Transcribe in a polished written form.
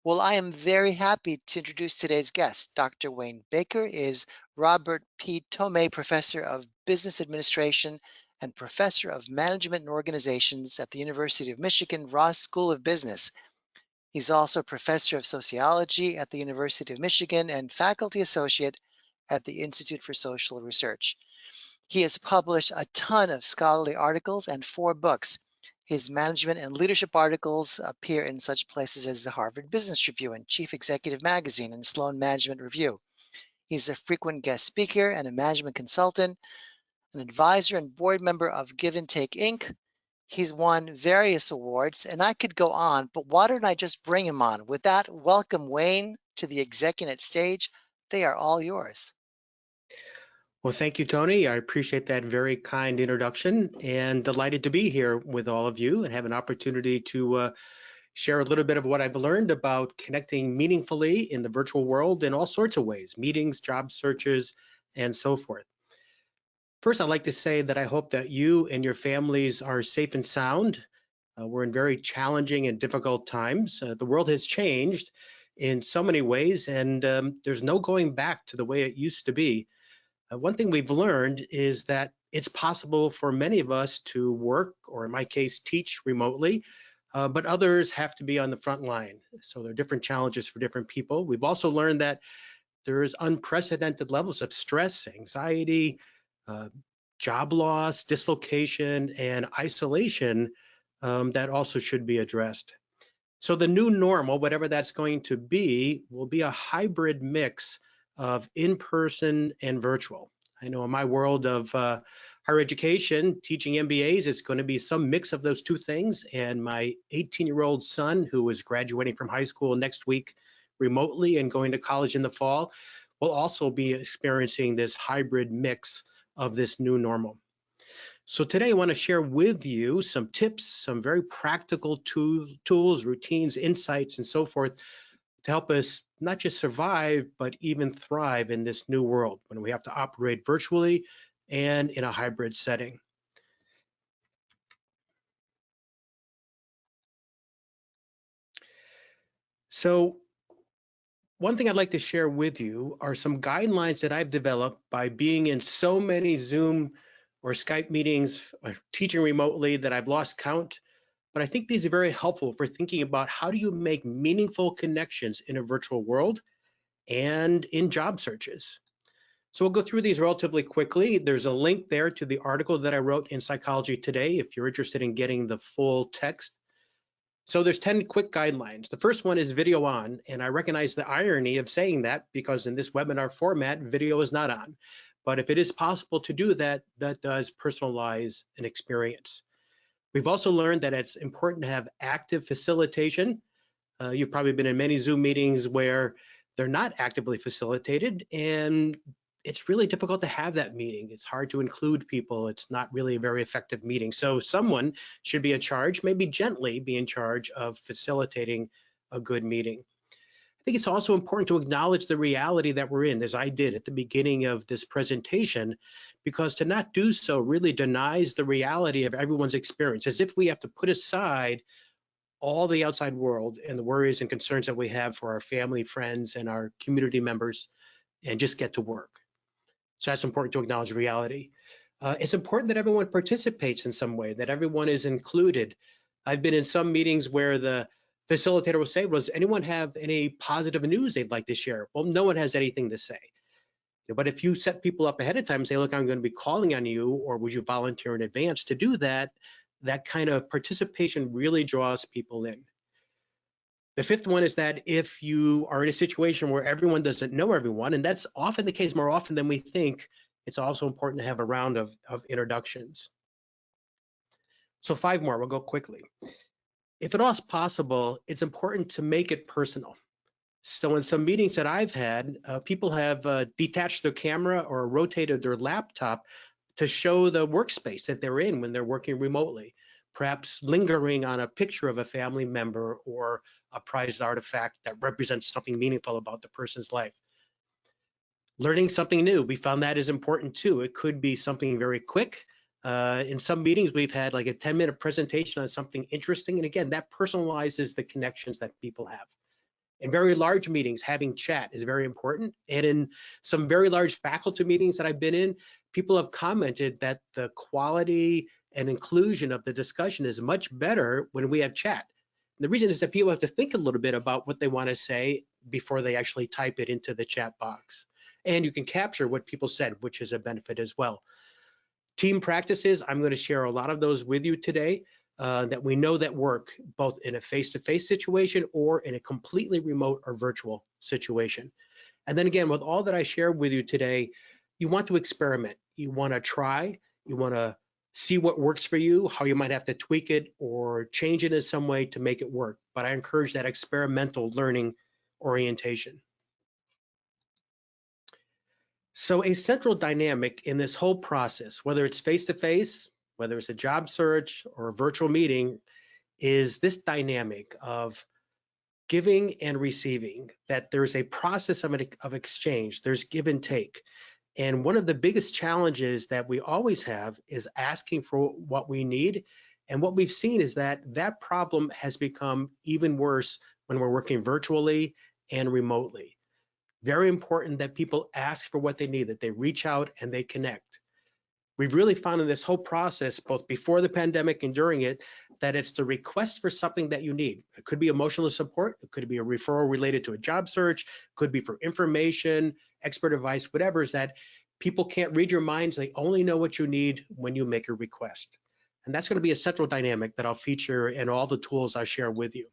Well, I am very happy to introduce today's guest. Dr. Wayne Baker is Robert P. Tomei Professor of Business Administration and Professor of Management and Organizations at the University of Michigan Ross School of Business. He's also Professor of Sociology at the University of Michigan and Faculty Associate at the Institute for Social Research. He has published a ton of scholarly articles and 4 books. His management and leadership articles appear in such places as the Harvard Business Review and Chief Executive Magazine and Sloan Management Review. He's a frequent guest speaker and a management consultant, an advisor and board member of Give and Take Inc. He's won various awards, and I could go on, but why don't I just bring him on? With that, welcome Wayne to the ExecuNet stage. They are all yours. Well, thank you, Tony. I appreciate that very kind introduction and delighted to be here with all of you and have an opportunity to share a little bit of what I've learned about connecting meaningfully in the virtual world in all sorts of ways, meetings, job searches, and so forth. First, I'd like to say that I hope that you and your families are safe and sound. We're in very challenging and difficult times. The world has changed in so many ways, and there's no going back to the way it used to be. One thing we've learned is that it's possible for many of us to work, or in my case, teach remotely, but others have to be on the front line. So there are different challenges for different people. We've also learned that there is unprecedented levels of stress, anxiety, uh, job loss, dislocation, and isolation that also should be addressed. So the new normal, whatever that's going to be, will be a hybrid mix of in-person and virtual. I know in my world of higher education, teaching MBAs, it's going to be some mix of those two things. And my 18-year-old son, who is graduating from high school next week remotely and going to college in the fall, will also be experiencing this hybrid mix of this new normal. So today I want to share with you some tips, some very practical tools, routines, insights, and so forth to help us not just survive, but even thrive in this new world when we have to operate virtually and in a hybrid setting. So one thing I'd like to share with you are some guidelines that I've developed by being in so many Zoom or Skype meetings, teaching remotely, that I've lost count. But I think these are very helpful for thinking about how do you make meaningful connections in a virtual world and in job searches. So we'll go through these relatively quickly. There's a link there to the article that I wrote in Psychology Today if you're interested in getting the full text. So there's 10 quick guidelines. The first one is video on, and I recognize the irony of saying that because in this webinar format, video is not on. But if it is possible to do that, that does personalize an experience. We've also learned that it's important to have active facilitation. You've probably been in many Zoom meetings where they're not actively facilitated, and it's really difficult to have that meeting. It's hard to include people. It's not really a very effective meeting. So someone should be in charge, maybe gently be in charge of facilitating a good meeting. I think it's also important to acknowledge the reality that we're in, as I did at the beginning of this presentation, because to not do so really denies the reality of everyone's experience, as if we have to put aside all the outside world and the worries and concerns that we have for our family, friends, and our community members and just get to work. So that's important to acknowledge reality. It's important that everyone participates in some way, that everyone is included. I've been in some meetings where the facilitator will say, does anyone have any positive news they'd like to share? Well, no one has anything to say. But if you set people up ahead of time and say, look, I'm going to be calling on you, or would you volunteer in advance to do that, that kind of participation really draws people in. The fifth one is that if you are in a situation where everyone doesn't know everyone, and that's often the case more often than we think, it's also important to have a round of introductions. So 5 more, we'll go quickly. If at all possible, it's important to make it personal. So in some meetings that I've had, people have detached their camera or rotated their laptop to show the workspace that they're in when they're working remotely, perhaps lingering on a picture of a family member or a prized artifact that represents something meaningful about the person's life. Learning something new, we found that is important too. It could be something very quick. In some meetings, we've had like a 10-minute presentation on something interesting. And again, that personalizes the connections that people have. In very large meetings, having chat is very important. And in some very large faculty meetings that I've been in, people have commented that the quality and inclusion of the discussion is much better when we have chat. And the reason is that people have to think a little bit about what they want to say before they actually type it into the chat box. And you can capture what people said, which is a benefit as well. Team practices, I'm going to share a lot of those with you today that we know that work both in a face-to-face situation or in a completely remote or virtual situation. And then again, with all that I shared with you today, you want to experiment. You want to try. You want to see what works for you, how you might have to tweak it or change it in some way to make it work. But I encourage that experimental learning orientation. So a central dynamic in this whole process, whether it's face-to-face, whether it's a job search or a virtual meeting, is this dynamic of giving and receiving, that there's a process of exchange, there's give and take. And one of the biggest challenges that we always have is asking for what we need. And what we've seen is that that problem has become even worse when we're working virtually and remotely. Very important that people ask for what they need, that they reach out and they connect. We've really found in this whole process, both before the pandemic and during it, that it's the request for something that you need. It could be emotional support, it could be a referral related to a job search, could be for information, expert advice, whatever, is that people can't read your minds. They only know what you need when you make a request. And that's going to be a central dynamic that I'll feature in all the tools I share with you.